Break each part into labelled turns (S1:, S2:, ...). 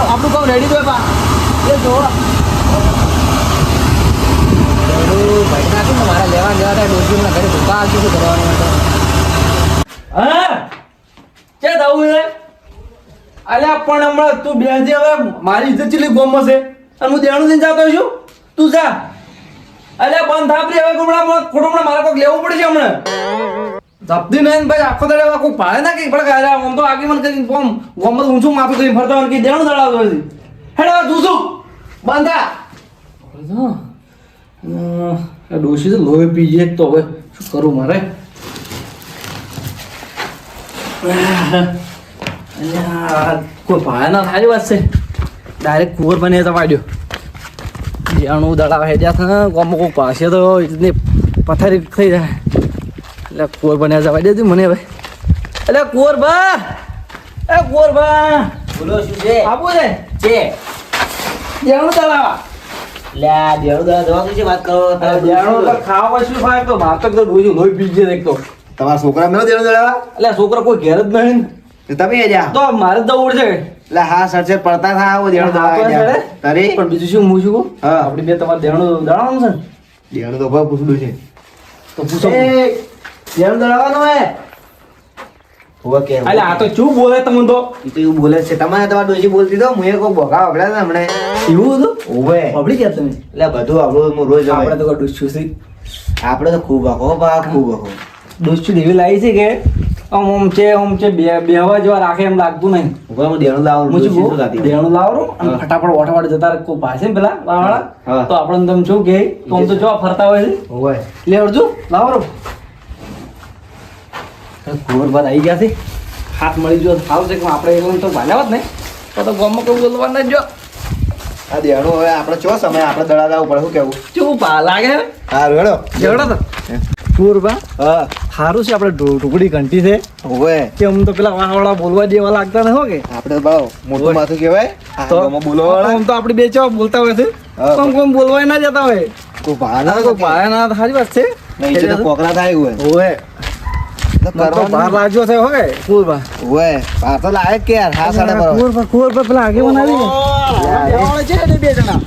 S1: આપણું કામ રેડી તો પા એ જો ભાઈ નાખું ને મારા લેવા ગયા હતા ડોસી મને ઘરે ધોકા આવજો શું કરવાનું
S2: હા કે દઉં છે અલ્યા પણ હમણાં તું બેસી હવે મારી ઇજ્જત ચેટલી ગોમમાં છે અને હું દેણું લઈને જતો છું તું જા અલ્યા બંધ થાપરી હવે ખોટું મારે કોઈક લેવું પડશે હમણાં જપતી નહીં ભાઈ આખો દડે કોઈ ભાડે ના કઈ પડે આમ તો આગળ મને કઈ ગોમમાં ઊંચું માથું કરી ફરતા હોય કઈ દેણું દડાવતો હોય હેડે તું શું બંધા ડોસી તો લોહી પી જાય તો હવે શું કરું મારે કોઈ ભાડે ના સારી વાત છે ડાયરેક્ટ કુંવર બને તો વાડ્યો દેણું દડાવ હેડ્યા હતા ગોમમાં કોઈ પાસે તો એટલી પથારી થઈ જાય એટલે કુંવર બન્યા જવા દે મને ભાઈ એટલે કુંવર બા એ કુંવર બા
S1: બોલો શું છે
S2: આપું છે દેણું દડાવા
S1: લે દેણું દવા વિશે વાત કરો
S2: દેણું તો ખાવા શું ખાય તો માતક તો ડોસી લોહી પી જાય એક તો
S1: તમારા છોકરા મેં દેણું દડાવા
S2: એટલે છોકરા કોઈ ઘેર જ નહીં
S1: તમે જા
S2: તો મારે જ જવું પડશે
S1: એટલે હા સરચે પડતા થા આવો દેણું દડાવા તારી
S2: પણ બીજું શું હું શું કહું
S1: હા
S2: આપણી બે તમારે દેણું દડાવવાનું છે ને
S1: દેણું તો ભાઈ પૂછડું છે
S2: તો પૂછો
S1: દેણું દડાવવાનું હે હોવા કે
S2: એટલે આ તો શું બોલે તમને તો
S1: ઈ તો એવું બોલે છે તમારે તમાર ડોસી બોલતી તો મુએ કોઈ બોકા વગડા ને હમણે
S2: એવું હતું
S1: ઓવે
S2: પબડી ગયા તમે
S1: એટલે બધું આપણું હું રોજ
S2: આપણે તો ડૂસ્યું છે
S1: આપણે તો ખૂબ આખો બા ખૂબ આખો
S2: ડૂસ્યું એવી લાવી છે કે આમ છે બેહવા જેવા રાખે એમ લાગતું નહીં
S1: ઉભા હું દેણું લાવું
S2: હું શું
S1: ડોસી
S2: કહું?
S1: શું ગાતી
S2: દેણું લાવરો અને ફટાફટ ઓઠવાડ જતા રહે. કોઈ પાસે ને પેલા વાળા
S1: હા.
S2: તો આપણને તમે શું કે તો આમ તો જો ફરતા હોય છે
S1: ઓવે
S2: લે અર્જુ લાવરો કુંવર બાદ આવી ગયા છે હાથ મળી ગયો સારું છે કે આપણે એકલું તો ભાલ્યા હોત ને તો ગામમાં કોઈ બોલવા ના જો
S1: આ દેણું હવે આપણે ચો સમય આપણે દડા લાવવું પડે શું કેવું
S2: શું ભા લાગે
S1: હા રેડો
S2: જેવડો તો કુંવરબા
S1: હા
S2: સારું છે આપણે ટુકડી ઘંટી છે
S1: ઓવે
S2: કે આમ તો પેલા વાળા બોલવા જેવા લાગતા ને હો કે
S1: આપણે બાવ મોટું માથું કહેવાય
S2: તો
S1: બોલવા વાળા
S2: આમ તો આપણે બે ચો બોલતા હોય છે
S1: હા.
S2: કોમ કોમ બોલવા ના જતા હોય
S1: કોઈ ભાના
S2: કોઈ ભાયા ના સારી વાત છે
S1: નહીં છે તો કોકરા થાય હોય
S2: ઓએ
S1: તો
S2: તો બહાર
S1: કરવાનું
S2: લાગ્યો છે હો કે કુંવરબા
S1: ઓવે બહાર તો લાયક કે યાર હા સાડા બરાબર
S2: કુંવરબા પેલા આગે બનાવી છે ને બે જણા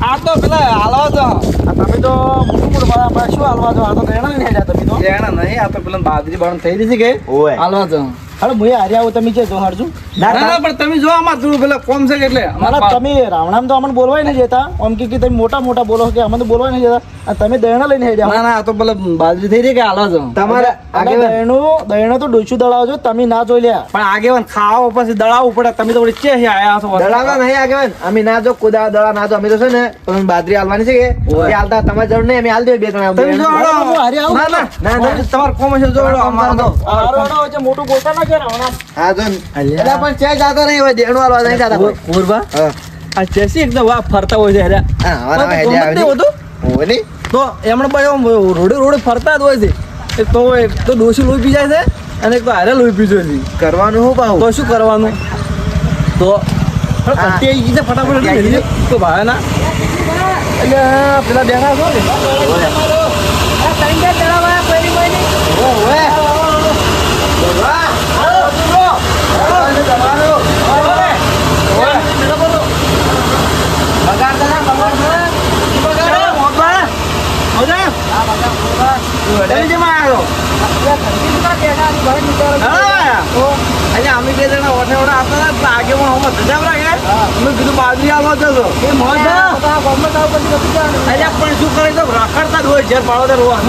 S2: આ તો પેલા હાલવા તો તમે તો મોટું મારા શું હાલવા તો આ તો ગેણા નહીં હેડ્યા તમે તો ગેણા નહીં આ તો પેલા બાજરી બણ થઈ રહી છે કે
S1: ઓવે
S2: હાલવા તો
S3: અરે મુએ હાર્યા આવું તમે છે જો હારજો
S2: ના પણ તમે જો આમાં થોડું પેલા કોમ છે કે એટલે
S3: મારા તમે રાવણામ તો અમને બોલવાય નહીં જતા આમ કે તમે મોટા મોટા બોલો કે અમને તો બોલવાય નહીં જતા અને તમે દયણા લઈને હેડ્યા
S2: ના ના આ તો પેલા બાજરી થઈ રહી કે હાલવા તો
S1: તમારે આગેવાન
S3: દયણો તો ડોચું દળાવજો તમે ના જોઈ લ્યા
S2: પણ આગેવાન ખાવા પછી દળાવવું પડે તમે તો વળી ચે આયા છો
S1: દડાવા નહીં આગેવાન અમે ના જો કુદા દડા ના જો અમે તો છે ને તમે બાજરી હાલવાની છે કે એ હાલતા તમારે જરૂર નહીં અમે હાલ દે બે ત્રણ
S2: તમે જો
S3: હું હારી આવું
S2: ના ના ના તમાર કોમ છે જો અમારો તો
S3: હારો વચ્ચે મોટું બોલતા ના છે રાવણામ
S1: હા જો એટલે પણ ચે જાતા નહીં હોય દેણું હાલવા નહીં જાતા કોઈ
S2: કુંવરબા
S1: હા
S2: આ ચેસી એકદમ વાહ ફરતા હોય છે અરે
S1: હા, આવા નવા હેડ્યા આવે છે. હોય નહીં?
S2: તો એમણે પછી આમ રોડે રોડે ફરતા જ હોય છે એક તો ડોશી લોહી પી જાય છે અને એક તો હારે લોહી પીજો છે
S1: કરવાનું શું પાહું?
S2: તો શું કરવાનું તો કટ્ટી આવી ગઈ છે ફટાફટ
S1: કટ્ટી આવી ગઈ?
S2: તો ભાવે ના એટલે પેલા બેઠા છો ને
S1: ઓય.
S2: અમે બે જણા ઓઠે ઓઠે આવતા હતા આગે પણ ધજા લાગે મેં કીધું બાજરી આવવા જશો પણ શું કરે તો રખડતા જ હોય ઝેર પાડો તો રોવા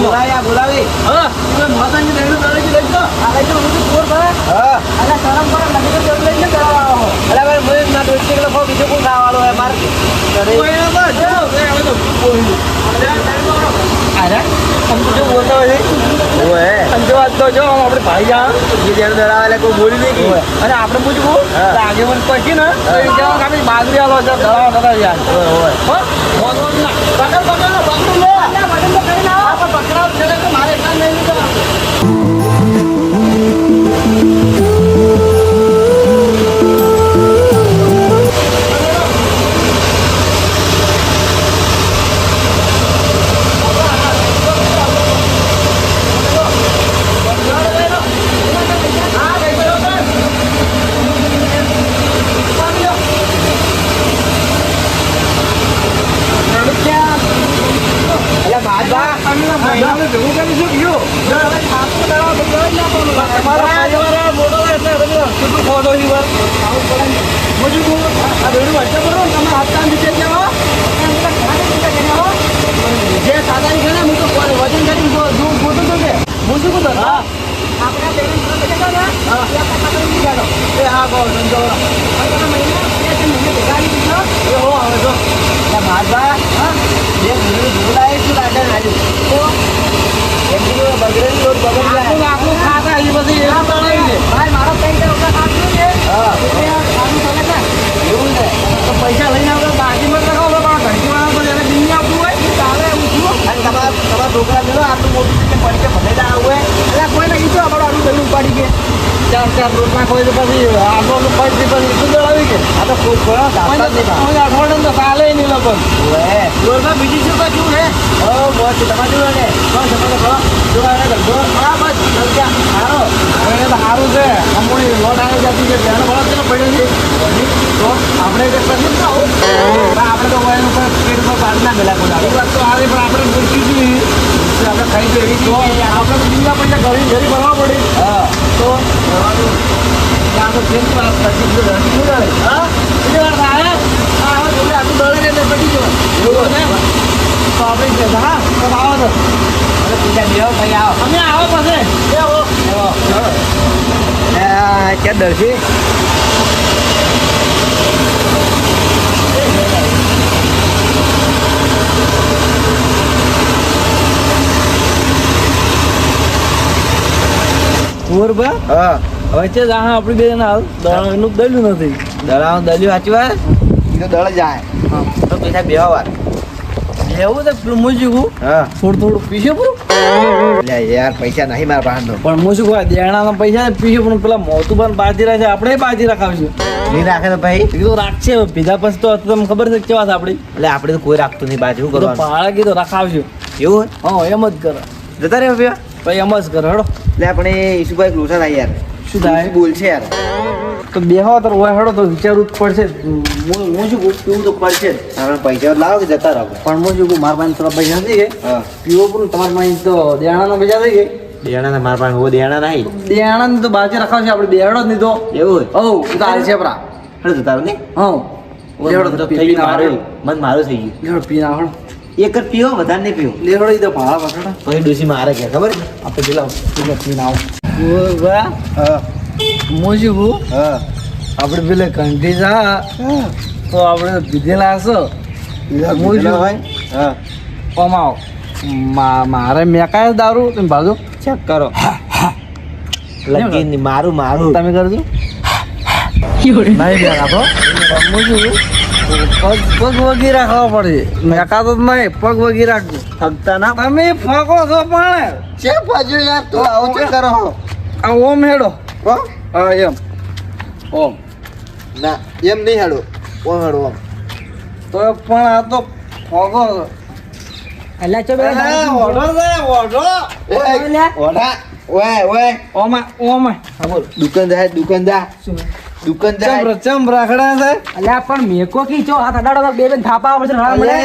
S1: બોલાવી.
S2: હા તમે માતાજી દહીનું દળેજી લઈ જાઓ
S1: હા. અલા ભાઈ, મને ના દોસ્તી કે લખો, બીજું કોણ ખાવાનું હોય મારે? ઘરે. ઓય.
S2: આપણે ભાઈ આ
S1: જે જેને દળાવે એટલે કોઈ બોલી નહીં ગઈ.
S2: અને આપણે પૂછવું
S1: હા.
S2: આગે મને પછી ને તો એ કહેવાનું કે આપણે બાજરી આલો છે દળાવા થતા યાર
S1: ઓય, ઓય.
S2: હો? વાંધો ના. પકડ લે. પકડાવ છે તો મારે એકલા નહીં લીધો.
S1: અલા બાબા,
S2: મહિનાને ભેગું કરીશું કયું? તમારા પરિવાર મોટો થાય એટલે તમે કેટલું ખોટો છે વાર? મોજું કહું, આ બેડું વાંચો કરો ને તમે હાથ કામ નીચે જાઓ. જે સાદાઈ છે ને હું તો વજન કરીને ગોતું તો કે હું શું કહું હા એ હા કહો સમજો એ હો આવે તો
S1: અલા બાબા, બે ઘીનું ધૂળ લાવી શું લાગે નાજુ? એક કિલો બગડેલી રોજ બગડી જાય.
S2: આપણું ખાતા એ બધી એવું તણાઈ છે
S1: હા, એવું છે.
S2: તો પૈસા લઈને આવતો બાજીમાં લગાવો તો પણ ઘંટી વાળા તો એને બિલ આપવું હોય ચાલે એવું છું
S1: અને તમારા છોકરા પેલો આટલું મોટું છે કે પડી કે ભલે ના આવું હોય.
S2: એટલે કોઈ નહીં તો આપણું આટલું દહીં ઉપાડી કે ચાર રોટલા ખોઈ તો પછી આપણું પછી શું દળાવી કે
S1: આ તો કોઈ કોઈ દાંતા જ નહીં ભાવ.
S2: અઠવાડિયે તો ચાલે નહીં લોકો
S1: ઓય.
S2: રોટલા બીજી શું કશું છે
S1: ઓ, બસ તમારે જોડે ને. બસ તમે તો જો આવે ધંધો.
S2: હા બસ ચાલ સારો એને તો સારું છે અમૂડી લોટ આવી જતી છે બેન વળત છે પડ્યો છે તો આપણે કે પછી જ આવું આપણે તો વયનું પર પેટ પર પાડી ના મેલા કોઈ એ વાત તો આવે પણ આપણે પૂછી જોઈએ આપણે ખાઈ જોઈએ તો આપણે તો બીજા પૈસા ઘરી ઘરી ભરવા પડે
S1: હા.
S2: તો ત્યાં તો જેમ વાત પછી જો રડી શું કરે હા બીજી વાર થાય હા હવે જોડે આટલું દળે એટલે પડી જવાય એવું ને તો આપણે કે હા તો આવો તો
S1: અને બીજા બે ભાઈ આવો.
S2: અમે આવો પછી એ આવો
S1: ક્યાં દર્શી?
S2: બરોબર
S1: હા.
S2: વચ્ચે જ હા આપણી બે જણા હાલ દળાનું દળ્યું નથી
S1: દળાવ દલ્યું સાચી વાત. એ તો દળ જાય. તો પૈસા બેવા વાર.
S2: એવું તો પેલું મૂજ્યું
S1: હા.
S2: થોડું થોડું પીશે પૂરું
S1: લે યાર, પૈસા નહીં મારા પાસે તો.
S2: પણ મૂજું કોઈ દેણાના પૈસા પીશે પણ પેલા મોતું પણ બાજી રાખે આપણે બાજી રખાવીશું
S1: નહીં રાખે તો ભાઈ.
S2: એ તો રાખશે હવે પીધા પછી તો તમને ખબર છે કેવા છે આપણી
S1: એટલે આપણે તો કોઈ રાખતું નહીં બાજુ. શું
S2: તો
S1: કરવાનું?
S2: પાળા કીધું રખાવશું
S1: એવું હોય?
S2: હા એમ જ કરે
S1: જતા રે ભાઈ.
S2: પછી એમ જ કરે હેડો
S1: એટલે આપણે ઈશુભાઈ લોસા થાય યાર.
S2: શું થાય?
S1: ઈશુ બોલશે યાર.
S2: તો બેહો તો હોય હેડો તો વિચારવું જ પડશે હું શું કહું પીવું તો પડશે જ
S1: આપણે પૈસા લાવો કે જતા રહો.
S2: પણ હું શું કહું મારા પાસે થોડા પૈસા થઈ ગઈ
S1: હા.
S2: પીવો પણ તમારા પાસે તો દેણાના પૈસા થઈ ગઈ
S1: દેણા મારા પાસે હો દેણા નહીં.
S2: દેણાની તો બાજી રખાવશે આપણે બેહડો જ નહીં તો
S1: એવું હોય?
S2: ઓ તો હાલ છે પરા
S1: હેડો જતા રહો ને.
S2: હા લેવડો તો
S1: થઈ ગયું મારું. મન મારું થઈ ગયું.
S2: લેવડો પી ના હળો
S1: એક જ પીવો, વધારે નહીં પીવો.
S2: લેવડો ઈ તો ભાડા પકડા
S1: પછી ડોસી મારે કે ખબર છે?
S2: આપણે પેલા પી ના આવો વાહ
S1: હા.
S2: મોજું
S1: હા.
S2: આપણે પેલે કંઠી જા તો આપણે તો પીધેલા હશો
S1: મોજું હોય. હા.
S2: કમાઓ મારે મેકાય દારૂ તમે બાજુ
S1: ચેક કરો. લગી મારું મારું.
S2: તમે કરજો નહીં બે રાખો રમું છું પગ વગી રાખવા પડે મેકાતો જ નહીં પગ વગી રાખજો
S1: થકતા ના
S2: તમે ફગો છો પણ
S1: છે બાજુ યાર તું આવું છે કરો
S2: આ ઓમ હેડો
S1: હો
S2: હા એમ ઓમ
S1: ના એમ નહીં હેડો ઓમ હેડો ઓમ
S2: તો પણ આ તો ફગો
S4: અલ્યા ચો બે
S2: ઓઢો છે ઓઢો
S1: ઓઢા ઓય ઓય
S2: ઓમાં ઓમાં
S1: હા બોલ દુકાનદાર દુકાનદાર દુકાનદાર
S2: ચમ રાખડા છે
S4: અલ્યા પણ મેકો કી ચો હાથ અડાડો તો બે બે થાપા આવશે રડા
S2: અલે,
S4: મળે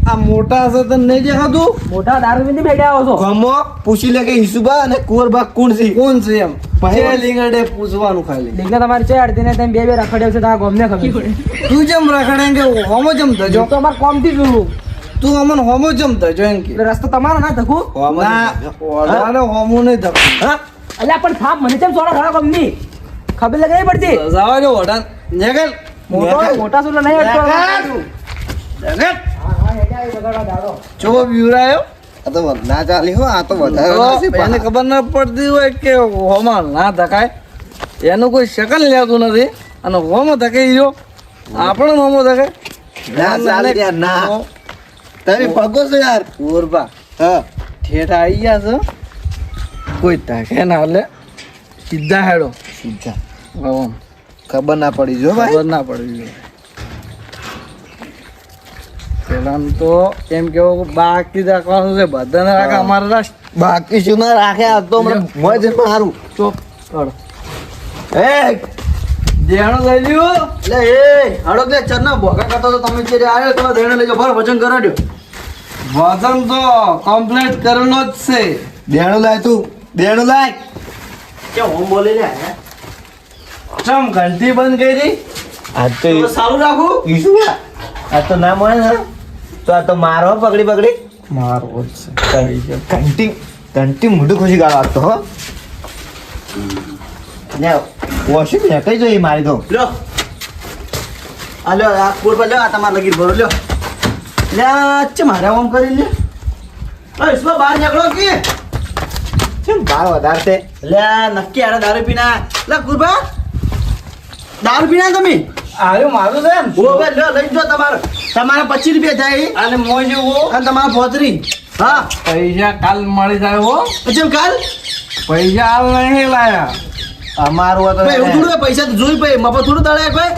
S2: આ મોટા છે તને નહીં દેખાતું
S4: મોટા દારૂ પીને બેઠા આવો છો
S1: ગમો પૂછી લે કે ઈસુબા અને કુંવરબા કોણ છે
S2: કોણ છે એમ
S1: ભાઈ.
S2: જે લીંગડે પૂછવાનું ખાલી
S4: દીકરા તમારે છે અડધી ને તમે બે બે રખડ્યો છે તો આ ગોમને ખબર
S2: તું જેમ રાખડે કે હોમો જેમ થજો
S4: તો અમારે કોમ થી જોયું
S2: તું અમને હોમો જેમ થજો એમ કે
S4: રસ્તો તમારો ના ધકું
S2: ના ઓઢાને હોમો નહીં થતું
S1: હા
S4: અલ્યા પણ થાપ મને કેમ સોડા ઘણા ગમની ખબર લગે નહીં પડતી
S2: જવા જો ઓઢાન નેગલ
S4: મોટા સુલા નહીં અટકો
S2: નેગલ
S4: હા હા હેડા એ બગાડો દાડો
S2: ચો બીવરાયો
S1: આ તો ના ચાલી હો આ તો વધારે
S2: તો
S1: નથી
S2: એને ખબર ના પડતી હોય કે હોમાં ના ધકાય એનું કોઈ શકન લેતું નથી અને હોમો ધકાઈ ગયો આપણો હોમો ધકાય
S1: ના ચાલે યાર ના તમે પગો છો યાર
S2: કુંવરબા
S1: હા
S2: ઠેઠ આવી ગયા છે કોઈ ધકે ના હાલે સીધા હેડો
S1: સીધા
S2: આમ
S1: ખબર ના પડી જો ભાઈ
S2: ખબર ના પડવી જોઈએ પેલાનું તો એમ કેવું કે બાકી રાખવાનું છે બધાને રાખે અમારે રાખ
S1: બાકી શું ના રાખે આ તો હમણાં મોજ મારું
S2: ચોપ હળો
S1: એ
S2: દેણો લઈ લ્યો
S1: એટલે એ હડો કે ચરના ભોગા કરતો તો તમે જે આવ્યો તો દેણે લેજો ભર વજન કરાડ્યો
S2: વજન તો કમ્પ્લીટ કરેલો જ છે
S1: દેણું લાય તું દેણું લાય કે હું બોલી લે
S2: ચમ ઘંટી બંધ કરી
S1: આ તો
S2: સારું રાખું
S1: ઈસુ આ તો ના મળે ને તો આ તો મારો પકડી પકડી
S2: મારો જ છે
S1: ઘંટી ઘંટી મોઢું ખુશી ગાળો આપતો હો ને વોશિંગ ને કઈ જોઈ મારી તો લ્યો આ લ્યો આ કોડ પર લ્યો આ તમાર લગી ભરો લ્યો લે છે મારે ઓમ કરી લે ઓય ઇસમાં બહાર નીકળો કે ચમ બાર વધારે છે લે નક્કી આરે દારૂ પીના લે કુરબા દારૂ પીના તમે
S2: આયો મારું છે ને
S1: ઓ બે લ્યો લઈ જો તમારા 25 રૂપિયા થાય
S2: અને મોજ હો
S1: અને તમારા ફોતરી હા
S2: પૈસા કાલ મળી જાય હો
S1: પછી કાલ
S2: પૈસા હાલ નહીં લાયા
S1: અમારું હતો
S2: ભાઈ,
S1: એવું થોડું પૈસા તો જોઈ ભાઈ મફત થોડું દળે ભાઈ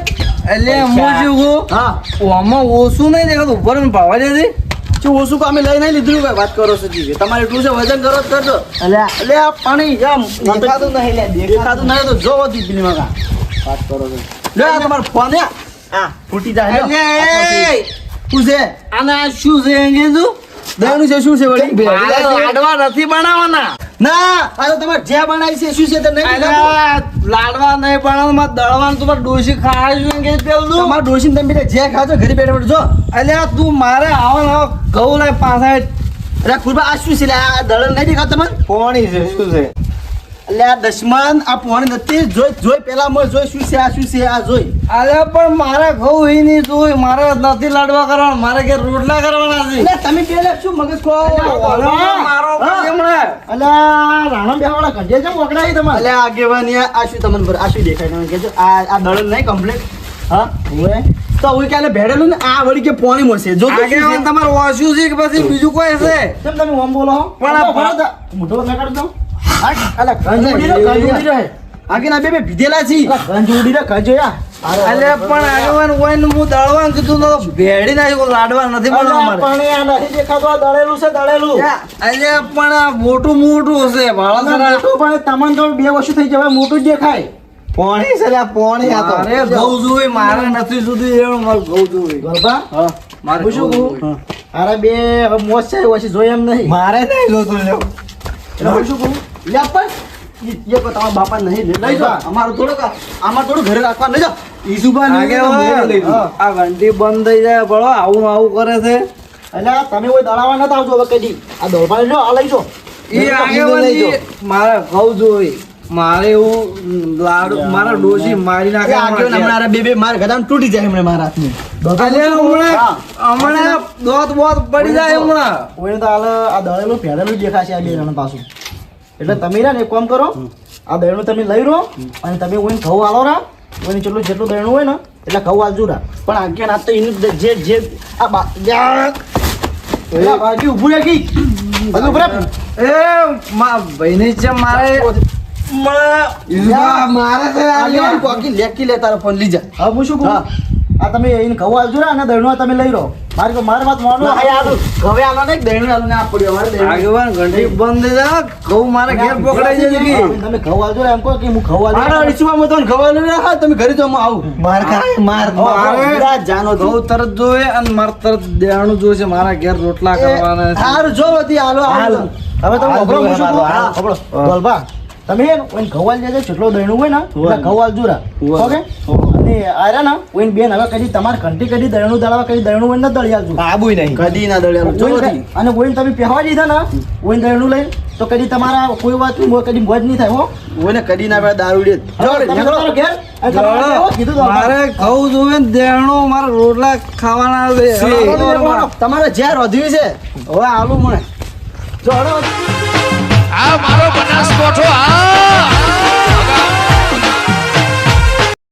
S2: એટલે મોજ હો
S1: હા
S2: આમાં ઓછું નહીં દેખાતું ઉપર ને ભાવા દેતી
S1: શું ઓછું કામે લઈ નહીં લીધું ભાઈ વાત કરો છો જીવે તમારે એટલું છે વજન કરો જ કરજો એટલે આ પાણી આમ દેખાતું નહીં લે દેખાતું નહીં તો જોવો દીધી મગા વાત કરો છો લે આ તમારો ફોન આ ફૂટી જાય લ્યો. શું છે
S2: અને આ શું છે એમ કીધું
S1: દહીંનું છે શું છે વળી
S2: મારે લાડવા નથી બનાવવાના
S1: ના આ તો તમારે જે બનાવી છે શું છે તે નહીં
S2: અરે
S1: દેખાતું?
S2: લાડવા નહીં બનાવવા દળવાનું તમારે ડોસી ખાય છે કે પેલું
S1: તમારે ડોશીને તમે બધા જે ખાજો ઘરે બેઠા બેઠા જો
S2: અલ્યા તું મારે આવો ને આવો ઘઉં લાય પાછા
S1: અરે કુરબા આ શું છે લે? આ દળણ નહીં દેખાતું તમને પોણી છે શું છે એટલે આ દશમન આ પોણી નથી જોઈ પેલા મોય જોઈ શું છે આ શું છે આ જોઈ
S2: અરે પણ મારે ઘઉં ઈ નહીં જોઈ મારે નથી લાડવા કરવાના મારે કે રોટલા કરવાના છે
S1: એટલે તમે પેલા શું મગજ ખો
S2: મારો
S1: હમણાં અલ્યા રાણા બેવાળા કઢે છે મોકડાઈ તમારે અલ્યા આગેવાની આ શું તમને આ શું દેખાય તમે કહેજો આ દળણ નહીં કમ્પ્લીટ હા ઓએ તો હું કાલે ભેડેલું ને આ વળી કે પોણી મળશે જો તો શું છે?
S2: આગેવાન તમારે વાસ્યું છે કે પછી બીજું કોઈ છે
S1: કેમ તમે ઓમ બોલો
S2: પણ આ
S1: મોટો મેં કાઢ દઉં અલા ગંજ ઉડી રહ્યો આગે ના બે ભીધેલા છી ગંજ ઉડી રહ્યો ગંજ યા
S2: અલે પણ આગેવાન હોય ને હું દળવાનું કીધું તો ભેડી નાખ્યું લાડવા નથી બનાવવા મારે
S1: પણ આ નથી દેખાતું આ દળેલું છે દળેલું
S2: અલે પણ આ મોટું મોટું હશે ભાળા
S1: મોટું પણ તમને તો 2 વર્ષ થઈ જવાય મોટું જ દેખાય પોણી છે લા પોણી આ તો
S2: મારે ઘઉં જોઈ મારે નથી સુધી એવું મારે ઘઉં જોઈ
S1: ગરબા
S2: હા મારે
S1: હું શું
S2: ઘઉં
S1: કહું અરે બે હવે મોજ છે ઓછી જોઈ એમ નહીં
S2: મારે નહીં જોતું લ્યો
S1: એટલે હું શું કહું લે પણ ये को તમારા બાપા નહીં લઈ જાઓ અમારું થોડુંક આમાં થોડું ઘરે રાખવા લઈ જાઓ ઈસુબા
S2: આગેવાન આ ઘંટી બંધ થઈ જાય બળો આવું આવું કરે છે
S1: એટલે તમે કોઈ દળાવા નતા આવજો હવે કદી આ દોડપાઈ લો આ લઈ જાઓ
S2: એ આગેવાન મારે ઘઉં જોઈ મારે એવું લાડુ મારા ડોસી મારી નાખે
S1: આગળ હમણાં બે માર ગદામ તૂટી જાય હમણાં મારા હાથની
S2: હમણાં દોત બોત પડી જાય હમણાં
S1: કોઈને તો હાલ આ દળેલું ભેળેલું દેખાશે આ બે જણ પાછું એટલે તમે રહ્યા ને એક કામ કરો આ દળનું તમે લઈ રહો અને તમે ઓઈને ઘઉં આલો રા ઓઈને જેટલું દળનું હોય ને
S3: એટલે ઘઉં આલજુ રા પણ આગળ ના તો એનું જે આ બાકી ઊભું રે કી બધું ઉભરે
S2: એ મા ભાઈને છે મારે
S1: મારે છે આ લ્યો, કોકી લેકી લે તારો ફોન લઈ જા.
S3: હવે હું શું કહું
S1: હા.
S3: આ તમે એને ઘઉં આલજો રા અને દળનું તમે લઈ રહો મારી વાત માનો
S1: હા, આલુ. હવે આલો ને દહીણું આલુ ને આ પડ્યું અમારે દહીણું.
S2: આગેવાન ઘંટી બંધ થઈ જા ઘઉં મારે ઘેર પકડાઈ જશે કે
S3: તમે ઘઉં આલજો રા એમ કહો કે હું ઘઉં
S1: મારા
S3: આલજો
S1: અડીસમાં હું તમને ખબર નહીં હા તમે ઘરે તો હું આવું માર ખાય માર
S2: મારે
S1: જાનો
S2: ઘઉં તરત જોવે અને મારે તરત દેવાનું જોવે છે મારા ઘેર રોટલા કરવાના છે
S1: સારું જો હતી હાલો
S3: હાલ. હવે તમે
S1: હાલ
S3: ખબરો હું શું કહું?
S1: હાલ.
S3: ખબરો. ગોલબા, તમે હે ને ઓઈને ઘઉં આલી દેજો, જેટલો દહીણું હોય ને એટલા ઘઉં આલજો રા. ઓકે? અને આર્યા ને ઓઈને બેન હવે કદી તમારે ઘંટી કદી દહીણું દળાવા કદી દહીણું હોય ને દળી આલજો.
S1: આબુય નહીં કદી ના દળ્યા જો
S3: ઓઈને
S1: હતી
S3: અને ઓઈને તમે પહેવા દીધા ને ઓઈને દહીણું લઈને તો કદી તમારા કોઈ વાત કદી મોજ નહીં થાય હો.
S1: ઓને કદી ના પેલા દારૂ દે
S3: તમે તમારો ઘેર અને તમારે કેવો કીધું તો
S2: મારે ઘઉં જોવે ને દેવાનું મારે રોટલા ખાવાના છે
S1: તમારે જ્યાં રોધ્યું છે હવે આલું મને
S3: જો હળો.
S5: આ મારો